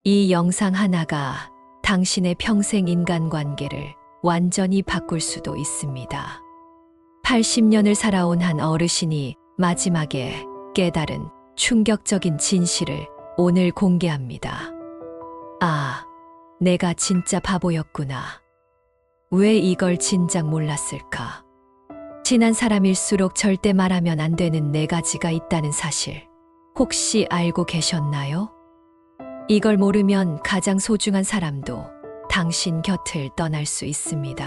이 영상 하나가 당신의 평생 인간관계를 완전히 바꿀 수도 있습니다. 80년을 살아온 한 어르신이 마지막에 깨달은 충격적인 진실을 오늘 공개합니다. 아, 내가 진짜 바보였구나. 왜 이걸 진작 몰랐을까? 친한 사람일수록 절대 말하면 안 되는 네 가지가 있다는 사실, 혹시 알고 계셨나요? 이걸 모르면 가장 소중한 사람도 당신 곁을 떠날 수 있습니다.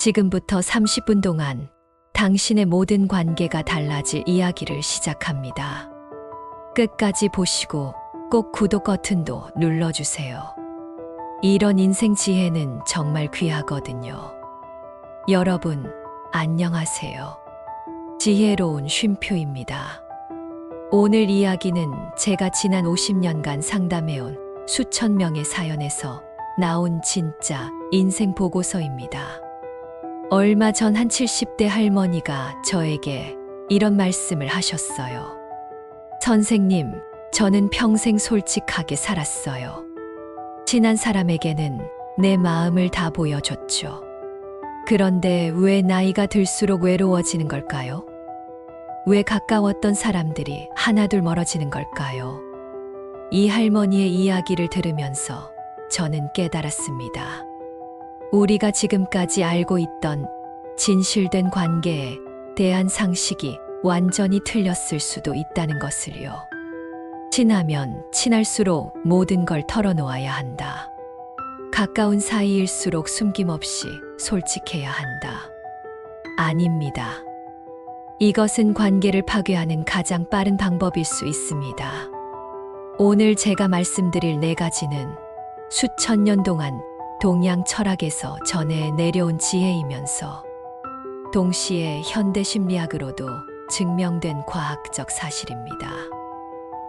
지금부터 30분 동안 당신의 모든 관계가 달라질 이야기를 시작합니다. 끝까지 보시고 꼭 구독 버튼도 눌러주세요. 이런 인생 지혜는 정말 귀하거든요. 여러분, 안녕하세요. 지혜로운 쉼표입니다. 오늘 이야기는 제가 지난 50년간 상담해온 수천 명의 사연에서 나온 진짜 인생 보고서입니다. 얼마 전 한 70대 할머니가 저에게 이런 말씀을 하셨어요. 선생님, 저는 평생 솔직하게 살았어요. 친한 사람에게는 내 마음을 다 보여줬죠. 그런데 왜 나이가 들수록 외로워지는 걸까요? 왜 가까웠던 사람들이 하나둘 멀어지는 걸까요? 이 할머니의 이야기를 들으면서 저는 깨달았습니다. 우리가 지금까지 알고 있던 진실된 관계에 대한 상식이 완전히 틀렸을 수도 있다는 것을요. 친하면 친할수록 모든 걸 털어놓아야 한다. 가까운 사이일수록 숨김없이 솔직해야 한다. 아닙니다. 이것은 관계를 파괴하는 가장 빠른 방법일 수 있습니다. 오늘 제가 말씀드릴 네 가지는 수천 년 동안 동양 철학에서 전해 내려온 지혜이면서 동시에 현대 심리학으로도 증명된 과학적 사실입니다.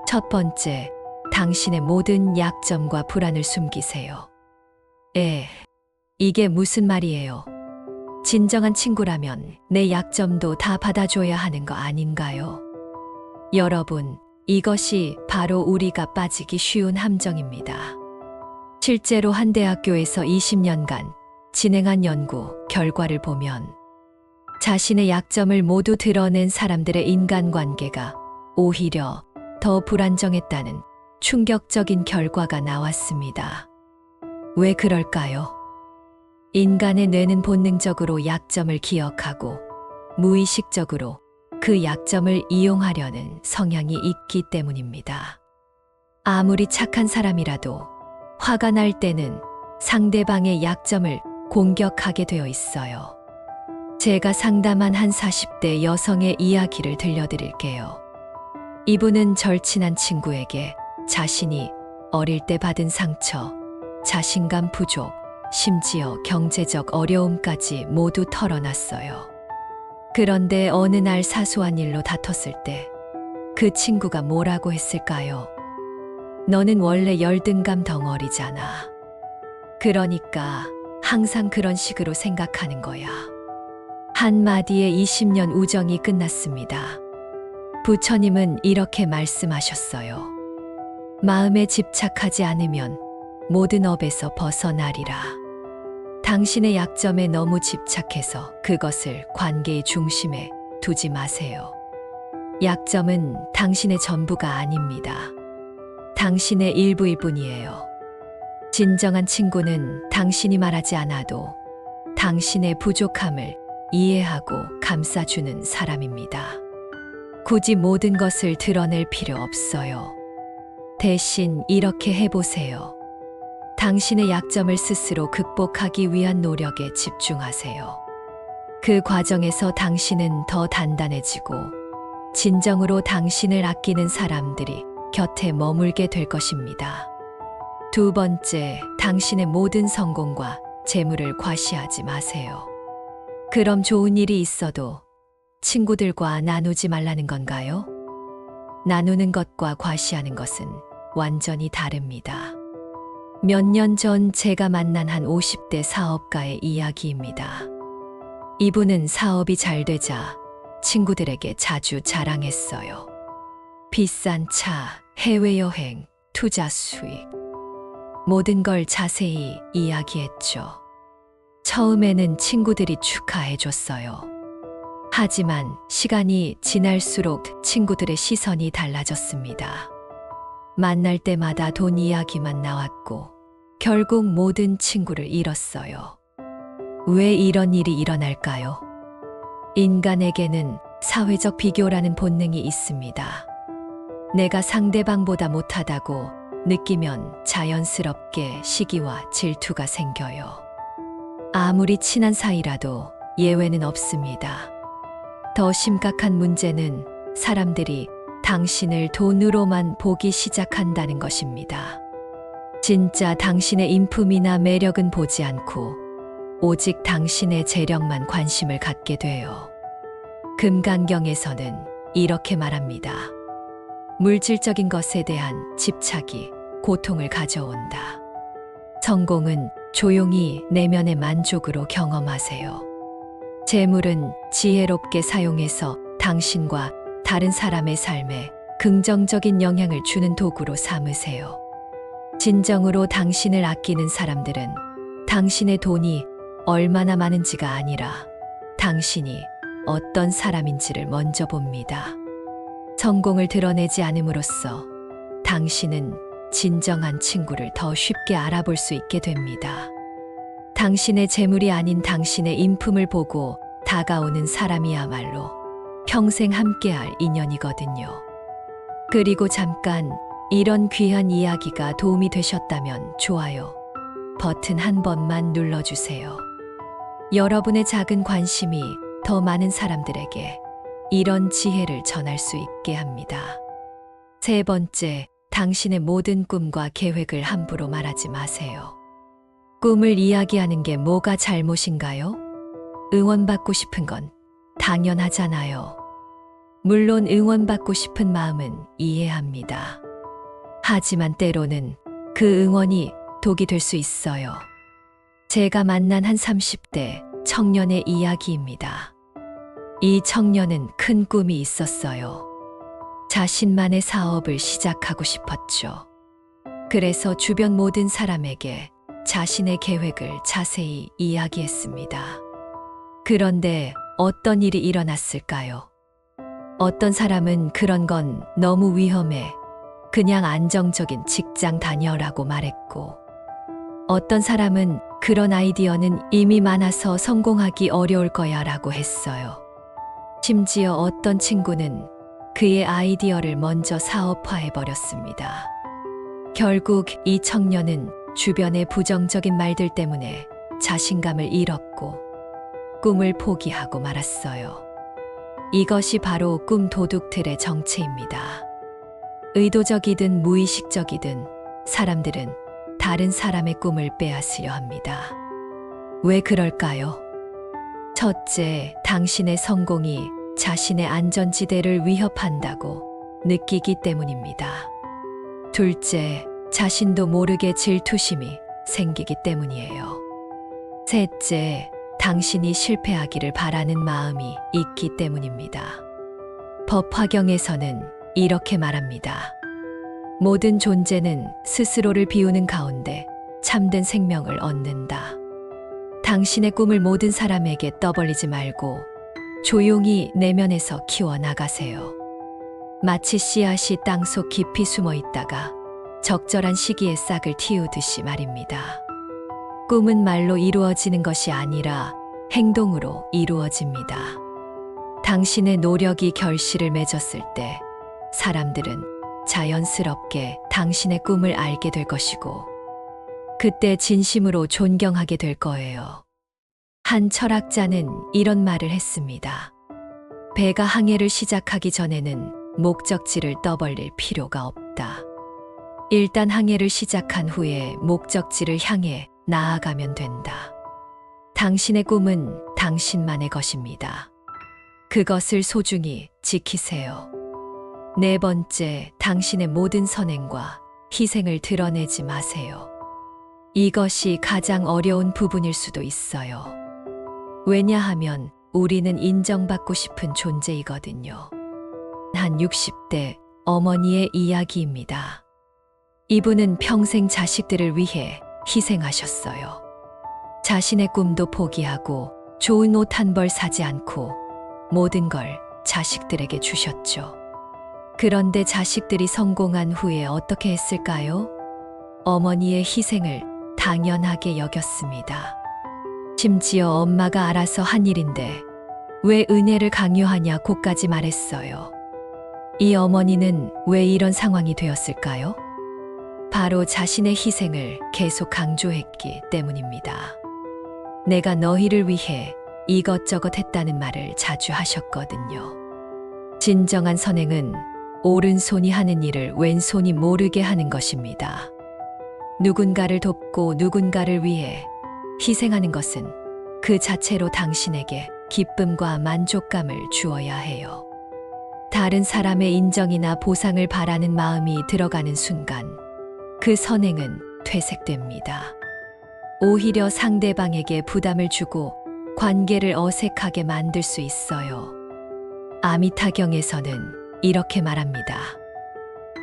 첫 번째, 당신의 모든 약점과 불안을 숨기세요. 이게 무슨 말이에요? 진정한 친구라면 내 약점도 다 받아줘야 하는 거 아닌가요? 여러분, 이것이 바로 우리가 빠지기 쉬운 함정입니다. 실제로 한 대학교에서 20년간 진행한 연구 결과를 보면 자신의 약점을 모두 드러낸 사람들의 인간관계가 오히려 더 불안정했다는 충격적인 결과가 나왔습니다. 왜 그럴까요? 인간의 뇌는 본능적으로 약점을 기억하고 무의식적으로 그 약점을 이용하려는 성향이 있기 때문입니다. 아무리 착한 사람이라도 화가 날 때는 상대방의 약점을 공격하게 되어 있어요. 제가 상담한 한 40대 여성의 이야기를 들려드릴게요. 이분은 절친한 친구에게 자신이 어릴 때 받은 상처, 자신감 부족, 심지어 경제적 어려움까지 모두 털어놨어요. 그런데 어느 날 사소한 일로 다퉜을 때 그 친구가 뭐라고 했을까요? 너는 원래 열등감 덩어리잖아. 그러니까 항상 그런 식으로 생각하는 거야. 한마디에 20년 우정이 끝났습니다. 부처님은 이렇게 말씀하셨어요. 마음에 집착하지 않으면 모든 업에서 벗어나리라. 당신의 약점에 너무 집착해서 그것을 관계의 중심에 두지 마세요. 약점은 당신의 전부가 아닙니다. 당신의 일부일 뿐이에요. 진정한 친구는 당신이 말하지 않아도 당신의 부족함을 이해하고 감싸주는 사람입니다. 굳이 모든 것을 드러낼 필요 없어요. 대신 이렇게 해보세요. 당신의 약점을 스스로 극복하기 위한 노력에 집중하세요. 그 과정에서 당신은 더 단단해지고 진정으로 당신을 아끼는 사람들이 곁에 머물게 될 것입니다. 두 번째, 당신의 모든 성공과 재물을 과시하지 마세요. 그럼 좋은 일이 있어도 친구들과 나누지 말라는 건가요? 나누는 것과 과시하는 것은 완전히 다릅니다. 몇 년 전 제가 만난 한 50대 사업가의 이야기입니다. 이분은 사업이 잘 되자 친구들에게 자주 자랑했어요. 비싼 차, 해외여행, 투자 수익, 모든 걸 자세히 이야기했죠. 처음에는 친구들이 축하해줬어요. 하지만 시간이 지날수록 친구들의 시선이 달라졌습니다. 만날 때마다 돈 이야기만 나왔고 결국 모든 친구를 잃었어요. 왜 이런 일이 일어날까요? 인간에게는 사회적 비교라는 본능이 있습니다. 내가 상대방보다 못하다고 느끼면 자연스럽게 시기와 질투가 생겨요. 아무리 친한 사이라도 예외는 없습니다. 더 심각한 문제는 사람들이 당신을 돈으로만 보기 시작한다는 것입니다. 진짜 당신의 인품이나 매력은 보지 않고 오직 당신의 재력만 관심을 갖게 돼요. 금강경에서는 이렇게 말합니다. 물질적인 것에 대한 집착이 고통을 가져온다. 성공은 조용히 내면의 만족으로 경험하세요. 재물은 지혜롭게 사용해서 당신과 다른 사람의 삶에 긍정적인 영향을 주는 도구로 삼으세요. 진정으로 당신을 아끼는 사람들은 당신의 돈이 얼마나 많은지가 아니라 당신이 어떤 사람인지를 먼저 봅니다. 성공을 드러내지 않음으로써 당신은 진정한 친구를 더 쉽게 알아볼 수 있게 됩니다. 당신의 재물이 아닌 당신의 인품을 보고 다가오는 사람이야말로 평생 함께할 인연이거든요. 그리고 잠깐 이런 귀한 이야기가 도움이 되셨다면 좋아요 버튼 한 번만 눌러주세요. 여러분의 작은 관심이 더 많은 사람들에게 이런 지혜를 전할 수 있게 합니다. 세 번째, 당신의 모든 꿈과 계획을 함부로 말하지 마세요. 꿈을 이야기하는 게 뭐가 잘못인가요? 응원받고 싶은 건 당연하잖아요. 물론 응원받고 싶은 마음은 이해합니다. 하지만 때로는 그 응원이 독이 될 수 있어요. 제가 만난 한 30대 청년의 이야기입니다. 이 청년은 큰 꿈이 있었어요. 자신만의 사업을 시작하고 싶었죠. 그래서 주변 모든 사람에게 자신의 계획을 자세히 이야기했습니다. 그런데 어떤 일이 일어났을까요? 어떤 사람은 그런 건 너무 위험해. 그냥 안정적인 직장 다녀라고 말했고, 어떤 사람은 그런 아이디어는 이미 많아서 성공하기 어려울 거야 라고 했어요. 심지어 어떤 친구는 그의 아이디어를 먼저 사업화해버렸습니다. 결국 이 청년은 주변의 부정적인 말들 때문에 자신감을 잃었고 꿈을 포기하고 말았어요. 이것이 바로 꿈 도둑들의 정체입니다. 의도적이든 무의식적이든 사람들은 다른 사람의 꿈을 빼앗으려 합니다. 왜 그럴까요? 첫째, 당신의 성공이 자신의 안전지대를 위협한다고 느끼기 때문입니다. 둘째, 자신도 모르게 질투심이 생기기 때문이에요. 셋째, 당신이 실패하기를 바라는 마음이 있기 때문입니다. 법화경에서는 이렇게 말합니다. 모든 존재는 스스로를 비우는 가운데 참된 생명을 얻는다. 당신의 꿈을 모든 사람에게 떠벌리지 말고 조용히 내면에서 키워나가세요. 마치 씨앗이 땅속 깊이 숨어 있다가 적절한 시기에 싹을 틔우듯이 말입니다. 꿈은 말로 이루어지는 것이 아니라 행동으로 이루어집니다. 당신의 노력이 결실을 맺었을 때 사람들은 자연스럽게 당신의 꿈을 알게 될 것이고 그때 진심으로 존경하게 될 거예요. 한 철학자는 이런 말을 했습니다. 배가 항해를 시작하기 전에는 목적지를 떠벌릴 필요가 없다. 일단 항해를 시작한 후에 목적지를 향해 나아가면 된다. 당신의 꿈은 당신만의 것입니다. 그것을 소중히 지키세요. 네 번째, 당신의 모든 선행과 희생을 드러내지 마세요. 이것이 가장 어려운 부분일 수도 있어요. 왜냐하면 우리는 인정받고 싶은 존재이거든요. 한 60대 어머니의 이야기입니다. 이분은 평생 자식들을 위해 희생하셨어요. 자신의 꿈도 포기하고 좋은 옷 한 벌 사지 않고 모든 걸 자식들에게 주셨죠. 그런데 자식들이 성공한 후에 어떻게 했을까요? 어머니의 희생을 당연하게 여겼습니다. 심지어 엄마가 알아서 한 일인데 왜 은혜를 강요하냐고까지 말했어요. 이 어머니는 왜 이런 상황이 되었을까요? 바로 자신의 희생을 계속 강조했기 때문입니다. 내가 너희를 위해 이것저것 했다는 말을 자주 하셨거든요. 진정한 선행은 오른손이 하는 일을 왼손이 모르게 하는 것입니다. 누군가를 돕고 누군가를 위해 희생하는 것은 그 자체로 당신에게 기쁨과 만족감을 주어야 해요. 다른 사람의 인정이나 보상을 바라는 마음이 들어가는 순간 그 선행은 퇴색됩니다. 오히려 상대방에게 부담을 주고 관계를 어색하게 만들 수 있어요. 아미타경에서는 이렇게 말합니다.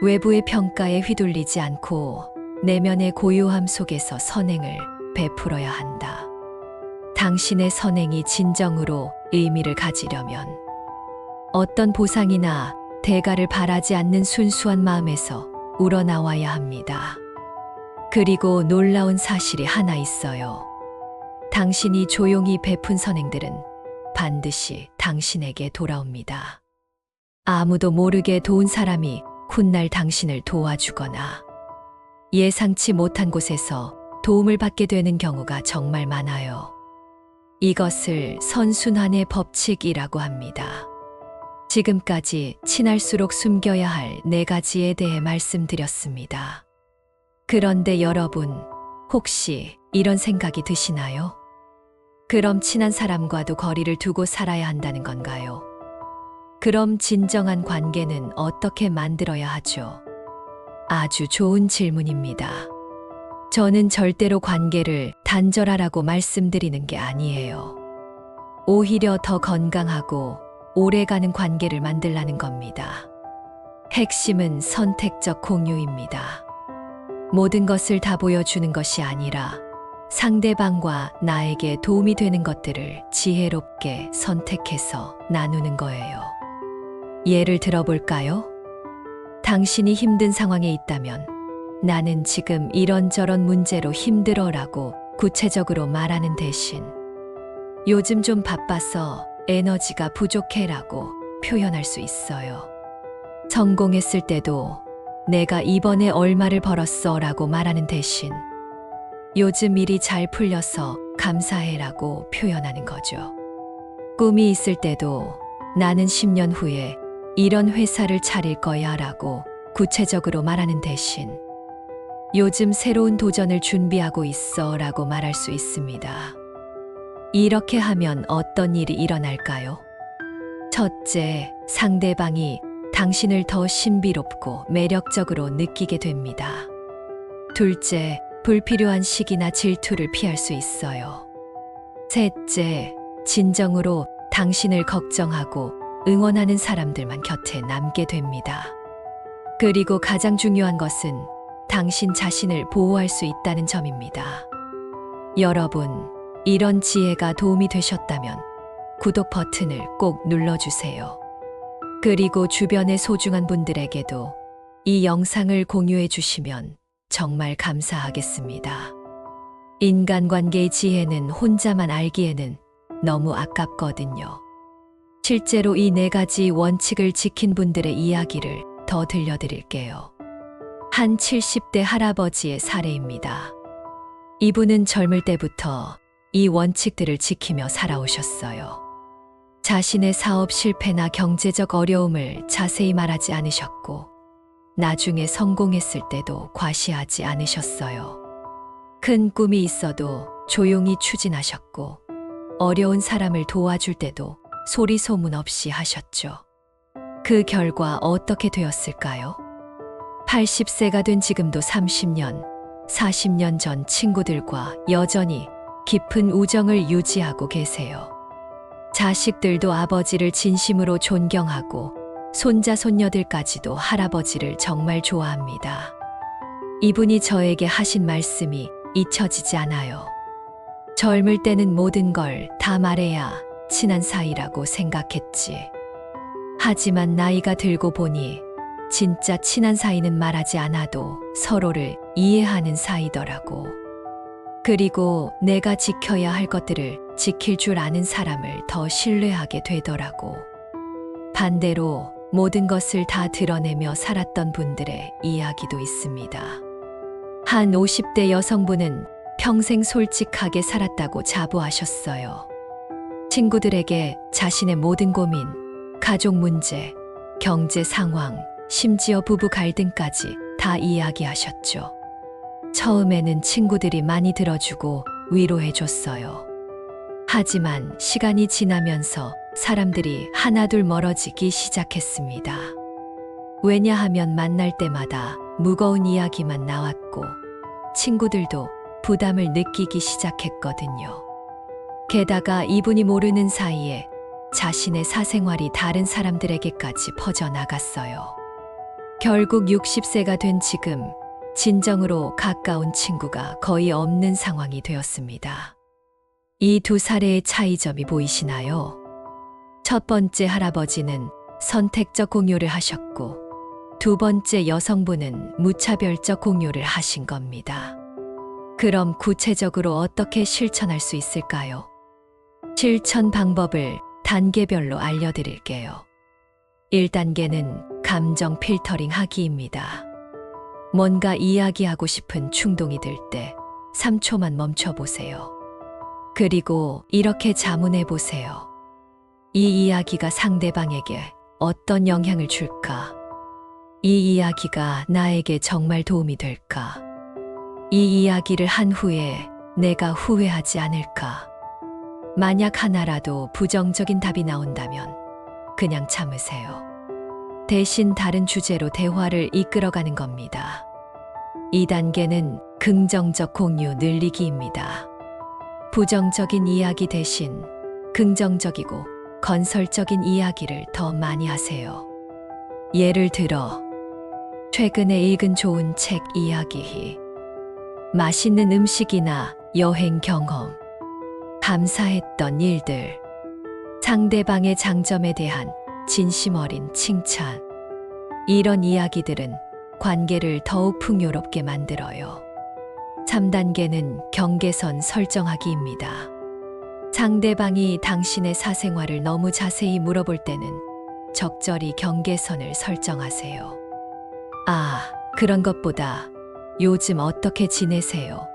외부의 평가에 휘둘리지 않고 내면의 고요함 속에서 선행을 베풀어야 한다. 당신의 선행이 진정으로 의미를 가지려면 어떤 보상이나 대가를 바라지 않는 순수한 마음에서 우러나와야 합니다. 그리고 놀라운 사실이 하나 있어요. 당신이 조용히 베푼 선행들은 반드시 당신에게 돌아옵니다. 아무도 모르게 도운 사람이 훗날 당신을 도와주거나 예상치 못한 곳에서 도움을 받게 되는 경우가 정말 많아요. 이것을 선순환의 법칙이라고 합니다. 지금까지 친할수록 숨겨야 할 4가지에 대해 말씀드렸습니다. 그런데 여러분, 혹시 이런 생각이 드시나요? 그럼 친한 사람과도 거리를 두고 살아야 한다는 건가요? 그럼 진정한 관계는 어떻게 만들어야 하죠? 아주 좋은 질문입니다. 저는 절대로 관계를 단절하라고 말씀드리는 게 아니에요. 오히려 더 건강하고 오래가는 관계를 만들라는 겁니다. 핵심은 선택적 공유입니다. 모든 것을 다 보여주는 것이 아니라 상대방과 나에게 도움이 되는 것들을 지혜롭게 선택해서 나누는 거예요. 예를 들어볼까요? 당신이 힘든 상황에 있다면 나는 지금 이런저런 문제로 힘들어라고 구체적으로 말하는 대신 요즘 좀 바빠서 에너지가 부족해라고 표현할 수 있어요. 성공했을 때도 내가 이번에 얼마를 벌었어 라고 말하는 대신 요즘 일이 잘 풀려서 감사해라고 표현하는 거죠. 꿈이 있을 때도 나는 10년 후에 이런 회사를 차릴 거야 라고 구체적으로 말하는 대신 요즘 새로운 도전을 준비하고 있어 라고 말할 수 있습니다. 이렇게 하면 어떤 일이 일어날까요? 첫째, 상대방이 당신을 더 신비롭고 매력적으로 느끼게 됩니다. 둘째, 불필요한 시기나 질투를 피할 수 있어요. 셋째, 진정으로 당신을 걱정하고 응원하는 사람들만 곁에 남게 됩니다. 그리고 가장 중요한 것은 당신 자신을 보호할 수 있다는 점입니다. 여러분, 이런 지혜가 도움이 되셨다면 구독 버튼을 꼭 눌러주세요. 그리고 주변의 소중한 분들에게도 이 영상을 공유해 주시면 정말 감사하겠습니다. 인간관계의 지혜는 혼자만 알기에는 너무 아깝거든요. 실제로 이 4가지 원칙을 지킨 분들의 이야기를 더 들려드릴게요. 한 70대 할아버지의 사례입니다. 이분은 젊을 때부터 이 원칙들을 지키며 살아오셨어요. 자신의 사업 실패나 경제적 어려움을 자세히 말하지 않으셨고, 나중에 성공했을 때도 과시하지 않으셨어요. 큰 꿈이 있어도 조용히 추진하셨고, 어려운 사람을 도와줄 때도 소리 소문 없이 하셨죠. 그 결과 어떻게 되었을까요? 80세가 된 지금도 30년, 40년 전 친구들과 여전히 깊은 우정을 유지하고 계세요. 자식들도 아버지를 진심으로 존경하고 손자 손녀들까지도 할아버지를 정말 좋아합니다. 이분이 저에게 하신 말씀이 잊혀지지 않아요. 젊을 때는 모든 걸 다 말해야 친한 사이라고 생각했지. 하지만 나이가 들고 보니 진짜 친한 사이는 말하지 않아도 서로를 이해하는 사이더라고. 그리고 내가 지켜야 할 것들을 지킬 줄 아는 사람을 더 신뢰하게 되더라고. 반대로 모든 것을 다 드러내며 살았던 분들의 이야기도 있습니다. 한 50대 여성분은 평생 솔직하게 살았다고 자부하셨어요. 친구들에게 자신의 모든 고민, 가족 문제, 경제 상황, 심지어 부부 갈등까지 다 이야기하셨죠. 처음에는 친구들이 많이 들어주고 위로해줬어요. 하지만 시간이 지나면서 사람들이 하나둘 멀어지기 시작했습니다. 왜냐하면 만날 때마다 무거운 이야기만 나왔고 친구들도 부담을 느끼기 시작했거든요. 게다가 이분이 모르는 사이에 자신의 사생활이 다른 사람들에게까지 퍼져나갔어요. 결국 60세가 된 지금 진정으로 가까운 친구가 거의 없는 상황이 되었습니다. 이 두 사례의 차이점이 보이시나요? 첫 번째 할아버지는 선택적 공유를 하셨고 두 번째 여성분은 무차별적 공유를 하신 겁니다. 그럼 구체적으로 어떻게 실천할 수 있을까요? 실천 방법을 단계별로 알려드릴게요. 1단계는 감정 필터링 하기입니다. 뭔가 이야기하고 싶은 충동이 들 때 3초만 멈춰보세요. 그리고 이렇게 자문해 보세요. 이 이야기가 상대방에게 어떤 영향을 줄까? 이 이야기가 나에게 정말 도움이 될까? 이 이야기를 한 후에 내가 후회하지 않을까? 만약 하나라도 부정적인 답이 나온다면 그냥 참으세요. 대신 다른 주제로 대화를 이끌어가는 겁니다. 2단계는 긍정적 공유 늘리기입니다. 부정적인 이야기 대신 긍정적이고 건설적인 이야기를 더 많이 하세요. 예를 들어, 최근에 읽은 좋은 책 이야기, 맛있는 음식이나 여행 경험, 감사했던 일들, 상대방의 장점에 대한 진심 어린 칭찬. 이런 이야기들은 관계를 더욱 풍요롭게 만들어요. 3단계는 경계선 설정하기입니다. 상대방이 당신의 사생활을 너무 자세히 물어볼 때는 적절히 경계선을 설정하세요. 그런 것보다 요즘 어떻게 지내세요?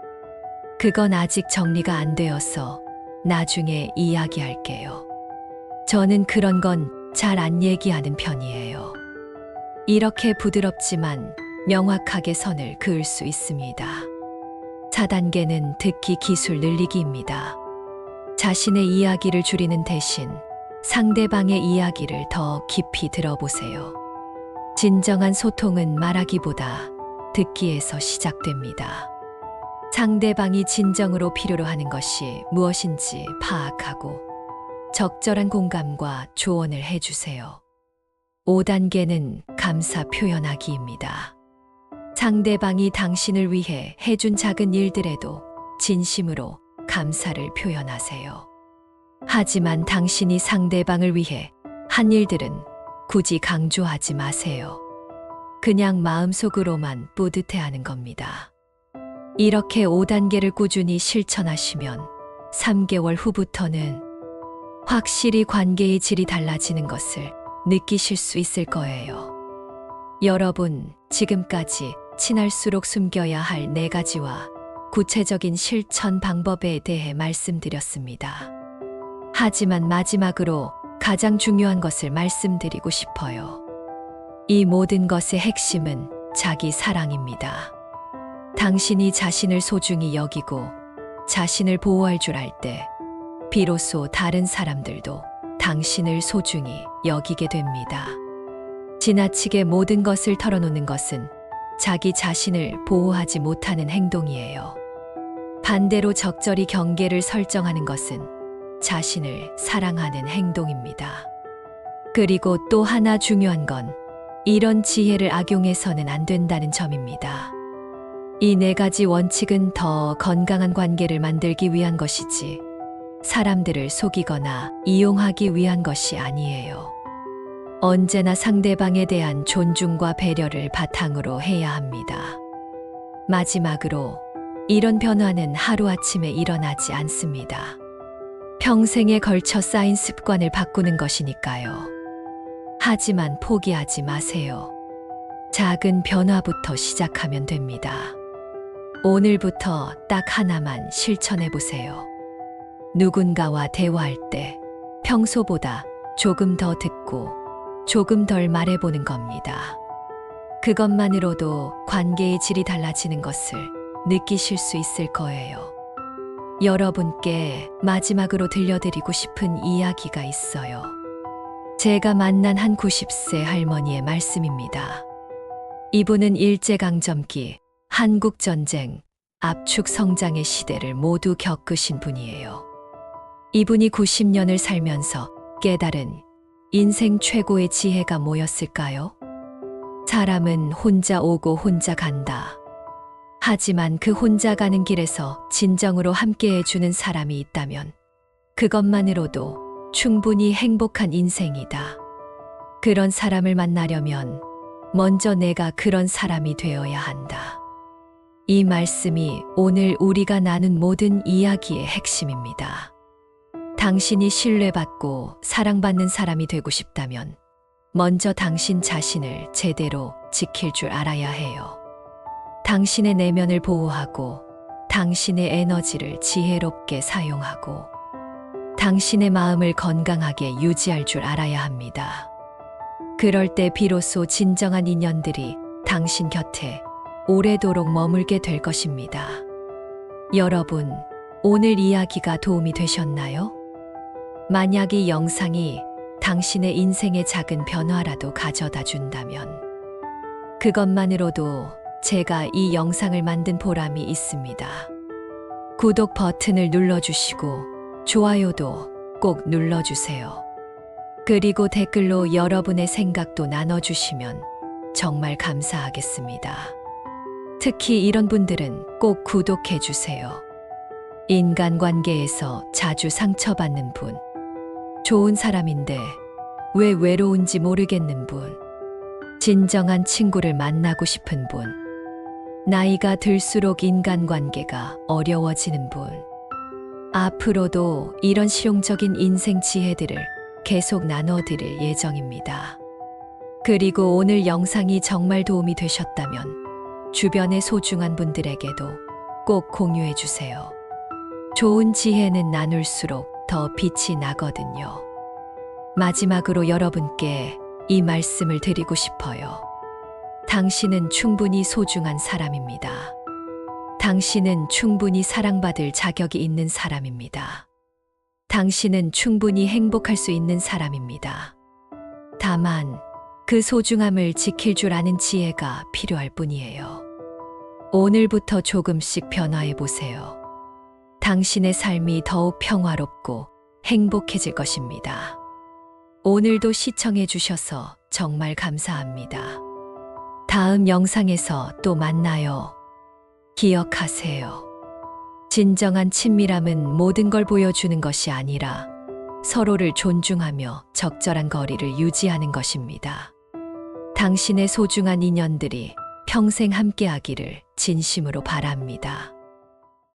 그건 아직 정리가 안 되어서 나중에 이야기할게요. 저는 그런 건 잘 안 얘기하는 편이에요. 이렇게 부드럽지만 명확하게 선을 그을 수 있습니다. 4단계는 듣기 기술 늘리기입니다. 자신의 이야기를 줄이는 대신 상대방의 이야기를 더 깊이 들어보세요. 진정한 소통은 말하기보다 듣기에서 시작됩니다. 상대방이 진정으로 필요로 하는 것이 무엇인지 파악하고 적절한 공감과 조언을 해주세요. 5단계는 감사 표현하기입니다. 상대방이 당신을 위해 해준 작은 일들에도 진심으로 감사를 표현하세요. 하지만 당신이 상대방을 위해 한 일들은 굳이 강조하지 마세요. 그냥 마음속으로만 뿌듯해하는 겁니다. 이렇게 5단계를 꾸준히 실천하시면 3개월 후부터는 확실히 관계의 질이 달라지는 것을 느끼실 수 있을 거예요. 여러분, 지금까지 친할수록 숨겨야 할 4가지와 구체적인 실천 방법에 대해 말씀드렸습니다. 하지만 마지막으로 가장 중요한 것을 말씀드리고 싶어요. 이 모든 것의 핵심은 자기 사랑입니다. 당신이 자신을 소중히 여기고 자신을 보호할 줄 알 때 비로소 다른 사람들도 당신을 소중히 여기게 됩니다. 지나치게 모든 것을 털어놓는 것은 자기 자신을 보호하지 못하는 행동이에요. 반대로 적절히 경계를 설정하는 것은 자신을 사랑하는 행동입니다. 그리고 또 하나 중요한 건 이런 지혜를 악용해서는 안 된다는 점입니다. 이 네 가지 원칙은 더 건강한 관계를 만들기 위한 것이지, 사람들을 속이거나 이용하기 위한 것이 아니에요. 언제나 상대방에 대한 존중과 배려를 바탕으로 해야 합니다. 마지막으로, 이런 변화는 하루아침에 일어나지 않습니다. 평생에 걸쳐 쌓인 습관을 바꾸는 것이니까요. 하지만 포기하지 마세요. 작은 변화부터 시작하면 됩니다. 오늘부터 딱 하나만 실천해 보세요. 누군가와 대화할 때 평소보다 조금 더 듣고 조금 덜 말해보는 겁니다. 그것만으로도 관계의 질이 달라지는 것을 느끼실 수 있을 거예요. 여러분께 마지막으로 들려드리고 싶은 이야기가 있어요. 제가 만난 한 90세 할머니의 말씀입니다. 이분은 일제강점기, 한국전쟁, 압축 성장의 시대를 모두 겪으신 분이에요. 이분이 90년을 살면서 깨달은 인생 최고의 지혜가 뭐였을까요? 사람은 혼자 오고 혼자 간다. 하지만 그 혼자 가는 길에서 진정으로 함께해 주는 사람이 있다면 그것만으로도 충분히 행복한 인생이다. 그런 사람을 만나려면 먼저 내가 그런 사람이 되어야 한다. 이 말씀이 오늘 우리가 나눈 모든 이야기의 핵심입니다. 당신이 신뢰받고 사랑받는 사람이 되고 싶다면 먼저 당신 자신을 제대로 지킬 줄 알아야 해요. 당신의 내면을 보호하고 당신의 에너지를 지혜롭게 사용하고 당신의 마음을 건강하게 유지할 줄 알아야 합니다. 그럴 때 비로소 진정한 인연들이 당신 곁에 오래도록 머물게 될 것입니다. 여러분, 오늘 이야기가 도움이 되셨나요? 만약 이 영상이 당신의 인생의 작은 변화라도 가져다 준다면 그것만으로도 제가 이 영상을 만든 보람이 있습니다. 구독 버튼을 눌러주시고 좋아요도 꼭 눌러주세요. 그리고 댓글로 여러분의 생각도 나눠주시면 정말 감사하겠습니다. 특히 이런 분들은 꼭 구독해주세요. 인간관계에서 자주 상처받는 분, 좋은 사람인데 왜 외로운지 모르겠는 분, 진정한 친구를 만나고 싶은 분, 나이가 들수록 인간관계가 어려워지는 분, 앞으로도 이런 실용적인 인생 지혜들을 계속 나눠드릴 예정입니다. 그리고 오늘 영상이 정말 도움이 되셨다면 주변의 소중한 분들에게도 꼭 공유해 주세요. 좋은 지혜는 나눌수록 더 빛이 나거든요. 마지막으로 여러분께 이 말씀을 드리고 싶어요. 당신은 충분히 소중한 사람입니다. 당신은 충분히 사랑받을 자격이 있는 사람입니다. 당신은 충분히 행복할 수 있는 사람입니다. 다만 그 소중함을 지킬 줄 아는 지혜가 필요할 뿐이에요. 오늘부터 조금씩 변화해 보세요. 당신의 삶이 더욱 평화롭고 행복해질 것입니다. 오늘도 시청해 주셔서 정말 감사합니다. 다음 영상에서 또 만나요. 기억하세요. 진정한 친밀함은 모든 걸 보여주는 것이 아니라 서로를 존중하며 적절한 거리를 유지하는 것입니다. 당신의 소중한 인연들이 평생 함께하기를 진심으로 바랍니다.